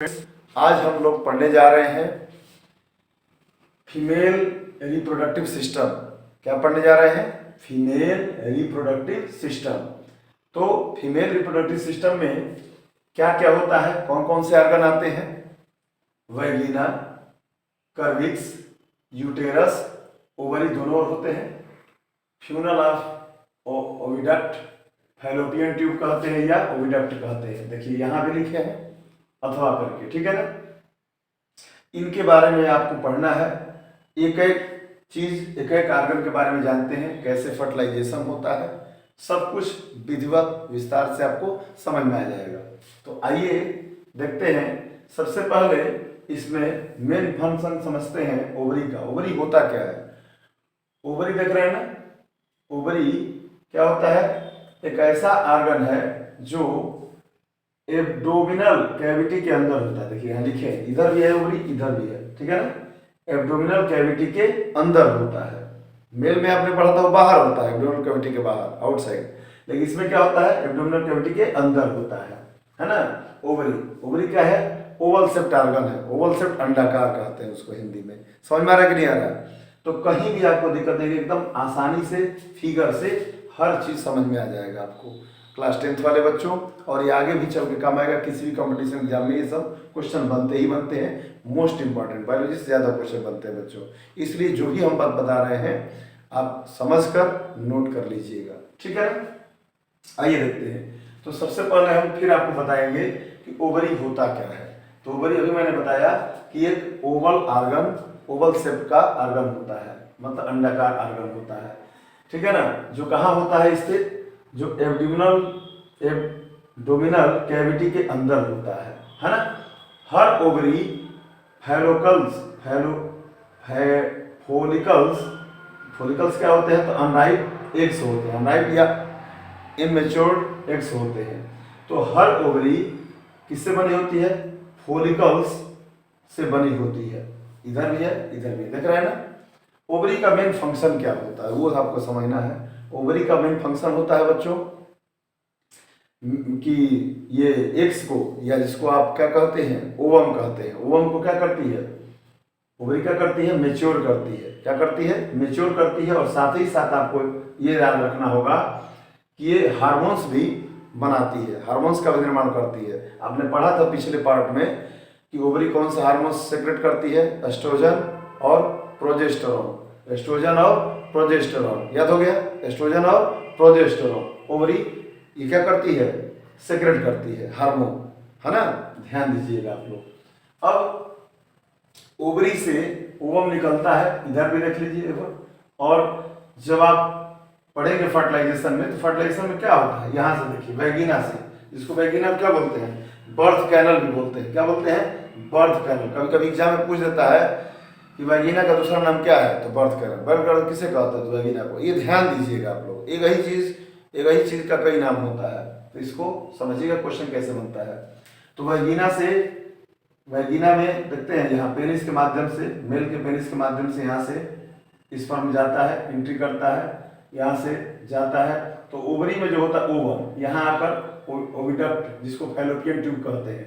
आज हम लोग पढ़ने जा रहे हैं फीमेल रिप्रोडक्टिव सिस्टम। क्या पढ़ने जा रहे हैं? Female reproductive system. तो फीमेल रिप्रोडक्टिव सिस्टम में क्या क्या होता है, कौन कौन से ऑर्गन आते हैं? वैगिना, कर्विक्स, यूटेरस, ओवरी दोनों और होते हैं। Funnel of oviduct, fallopian tube कहते हैं या ओविडक्ट कहते हैं। देखिए यहाँ पे लिखे हैं अथवा करके, ठीक है ना। इनके बारे में आपको पढ़ना है, एक एक चीज एक एक ऑर्गन के बारे में जानते हैं, कैसे फर्टिलाइजेशन होता है, सब कुछ विधिवत विस्तार से आपको समझ में आ जाएगा। तो आइए देखते हैं। सबसे पहले इसमें मेन फंक्शन समझते हैं ओवरी का। ओवरी होता क्या है? ओवरी देख रहे हैं ना, ओवरी क्या होता है? एक ऐसा ऑर्गन है जो एब्डोमिनल कैविटी के अंदर होता है। देखिए यहाँ लिखे हैं, इधर भी है ओवरी, इधर भी है, ठीक है ना। एब्डोमिनल कैविटी के अंदर होता है। मेल में आपने पढ़ा था वो बाहर होता है, एब्डोमिनल कैविटी के बाहर, आउटसाइड। लेकिन इसमें क्या होता है? एब्डोमिनल कैविटी के अंदर होता है ना। ओवरी, ओवरी क्या है? ओवल शेप्ड ऑर्गन है। ओवल शेप्ड अंडाकार कहते हैं उसको हिंदी में। समझ में आ रहा है कि नहीं आ रहा है? तो कहीं भी आपको दिक्कत नहीं, एकदम आसानी से फिगर से हर चीज समझ में आ जाएगा आपको। क्लास 10th वाले बच्चों, और ये आगे भी चल के काम आएगा। किसी भी कंपटीशन एग्जाम में ये सब क्वेश्चन बनते ही बनते हैं। मोस्ट इंपॉर्टेंट, बायोलॉजी से ज़्यादा क्वेश्चन बनते हैं बच्चों। इसलिए जो भी हम बात बता रहे हैं आप समझकर नोट कर लीजिएगा, ठीक है ना। आइए देखते हैं। तो सबसे पहले हम फिर आपको बताएंगे कि ओवरी होता क्या है। तो ओवरी अभी मैंने बताया कि एक ओवल ऑर्गन, ओवल शेप का ऑर्गन होता है, मतलब अंडाकार ऑर्गन होता है, ठीक है ना। जो कहाँ होता है स्थित? जो एब्डोमिनल कैविटी के अंदर होता है ना। हर ओवरी फोलिकल्स क्या होते हैं? तो अनराइप एग्स होते हैं, अनराइप या इमेच्योर्ड एग्स होते हैं। तो हर ओवरी किससे बनी होती है? फोलिकल्स से बनी होती है। इधर भी है, इधर भी है, देख रहे हैं ना। ओवरी का मेन फंक्शन क्या होता है वो आपको समझना है। ओवरी का मेन फंक्शन होता है बच्चों कि ये एग्स को, या जिसको आप क्या कहते हैं, ओवम कहते हैं, ओवम को क्या करती है? ओवरी क्या करती है? मेच्योर करती है। क्या करती है? मेच्योर करती है। और साथ ही साथ आपको ये याद रखना होगा कि ये हार्मोन्स भी बनाती है, हार्मोन्स का भी निर्माण करती है। आपने पढ़ा था पिछले पार्ट में कि ओवरी कौन सा हार्मोन्स सेक्रेट करती है? एस्ट्रोजन और प्रोजेस्टेरोन। एस्ट्रोजन और प्रोजेस्टेरोन, याद हो गया? एस्ट्रोजन और प्रोजेस्टेरोन ओवरी ये क्या करती है? सेक्रेट करती है, हार्मोन, है ना। ध्यान दीजिएगा आप लोग। अब ओवरी से ओवम निकलता है, इधर भी देख लीजिए। और जब आप पढ़ेंगे फर्टिलाइजेशन में, तो फर्टिलाइजेशन में क्या होता है? यहाँ से देखिए, वैगिना से, जिसको वैगिना क्या बोलते हैं? बर्थ कैनल भी बोलते हैं। क्या बोलते हैं? Birth canal. कभी कभी एग्जाम में पूछ देता है कि वैगिना का दूसरा नाम क्या है? तो बर्थ कैनल। बर्थ कैनल किसे कहते हैं? तो वैगिना को। ये ध्यान दीजिएगा आप लोग, एक ही चीज का कई नाम होता है, तो इसको समझिएगा क्वेश्चन कैसे बनता है। तो वैगिना में देखते हैं यहाँ पेनिस के माध्यम से, मेल के पेनिस के माध्यम से यहाँ से स्पर्म जाता है, एंट्री करता है, यहाँ से जाता है। तो ओवरी में जो होता है ओवम, यहाँ आकर ओविडक्ट, जिसको फैलोपियन ट्यूब कहते हैं।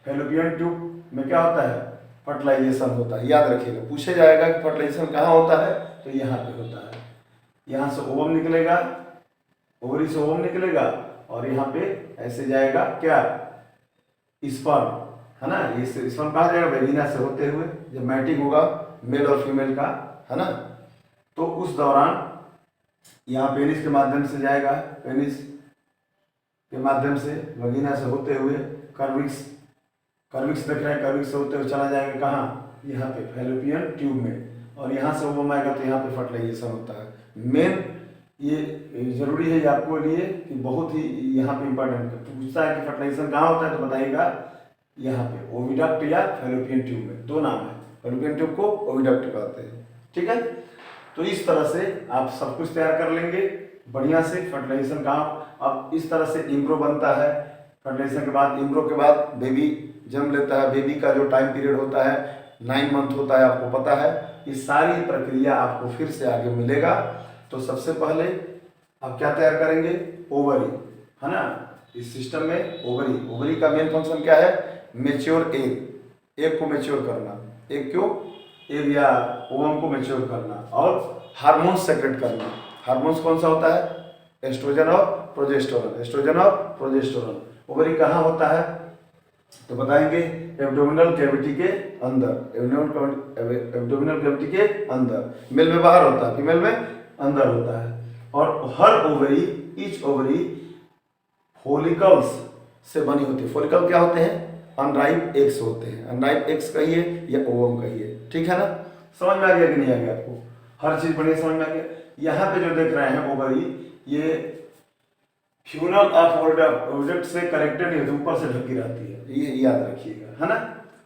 फैलोपियन ट्यूब में क्या होता है? फर्टिलाइजेशन होता है। याद रखिएगा, पूछे जाएगा कि फर्टिलाइजेशन कहाँ होता है, तो यहाँ पे होता है। यहाँ से ओवम निकलेगा, ओवरी से ओवम निकलेगा, और यहाँ पे ऐसे जाएगा क्या? स्पर्म, है ना। ये स्पर्म कहाँ जाएगा? वैगिना से होते हुए, जब मैटिंग होगा मेल और फीमेल का, है ना, तो उस दौरान यहाँ पेनिस के माध्यम से जाएगा, पेनिस के माध्यम से वैगिना से होते हुए कर्विक्स देख रहे हैं, कर्विक्स से होते हुए चला जाएगा कहाँ? यहाँ पे फैलोपियन ट्यूब में। और यहाँ से ओवम आएगा, तो यहाँ पे फर्टिलाइजेशन होता है। मेन ये जरूरी है आपको लिए कि बहुत ही यहाँ पे इंपॉर्टेंट पूछता है कि फर्टिलाइजेशन कहाँ होता है, तो बताइएगा यहाँ पे ओविडक्ट या फैलोपियन ट्यूब में। दो नाम है, फैलोपियन ट्यूब को ओविडक्ट कहते हैं, ठीक है। तो इस तरह से आप सब कुछ तैयार कर लेंगे बढ़िया से। फर्टिलाइजेशन कहाँ, अब इस तरह से इम्ब्रो बनता है। फर्टिलाइजेशन के बाद, इम्ब्रो के बाद बेबी जन्म लेता है। बेबी का जो टाइम पीरियड होता है 9 मंथ होता है, आपको पता है। ये सारी प्रक्रिया आपको फिर से आगे मिलेगा। तो सबसे पहले आप क्या तैयार करेंगे? ओवरी, है ना। इस सिस्टम में ओवरी का मेन फंक्शन क्या है? मेच्योर एग को मेच्योर करना, एग या ओवम को मेच्योर करना, और हार्मोन्स सेक्रेट करना। हार्मोन्स कौन सा होता है? एस्ट्रोजन और प्रोजेस्टेरोन। ओवरी कहाँ होता है तो बताएंगे, एब्डोमिनल कैविटी के अंदर, एब्डोमिनल कैविटी के अंदर। मेल में बाहर होता है, फीमेल में अंदर होता है। और हर ओवरी, ईच ओवरी फॉलिकल्स से बनी होती है। फॉलिकल क्या होते हैं? अनराइप एग्स होते हैं। अनराइप एग्स कहिए या ओवम कहिए, ठीक है ना? समझ में आ गया कि नहीं आ गया आपको? हर चीज बढ़िया समझ में आ गया। यहाँ पे जो देख रहे हैं ओवरी, ये फ्यूनल ऑफ ऑब्जेक्ट से कनेक्टेड नहीं होती, ऊपर से ढकी रहती है, ये याद रखिएगा, है ना?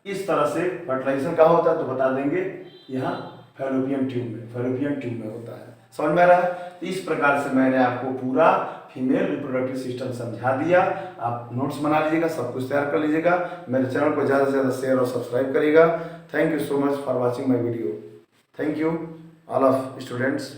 इस तरह से फर्टिलाइजेशन कहाँ होता है तो बता देंगे, यहाँ फैलोपियन ट्यूब में होता है। समझ में आ रहा है? इस प्रकार से मैंने आपको पूरा फीमेल रिप्रोडक्टिव सिस्टम समझा दिया। आप नोट्स बना लीजिएगा, सब कुछ तैयार कर लीजिएगा। मेरे चैनल को ज़्यादा से ज़्यादा शेयर और सब्सक्राइब करिएगा। Thank you so much for watching my video. Thank you all of students.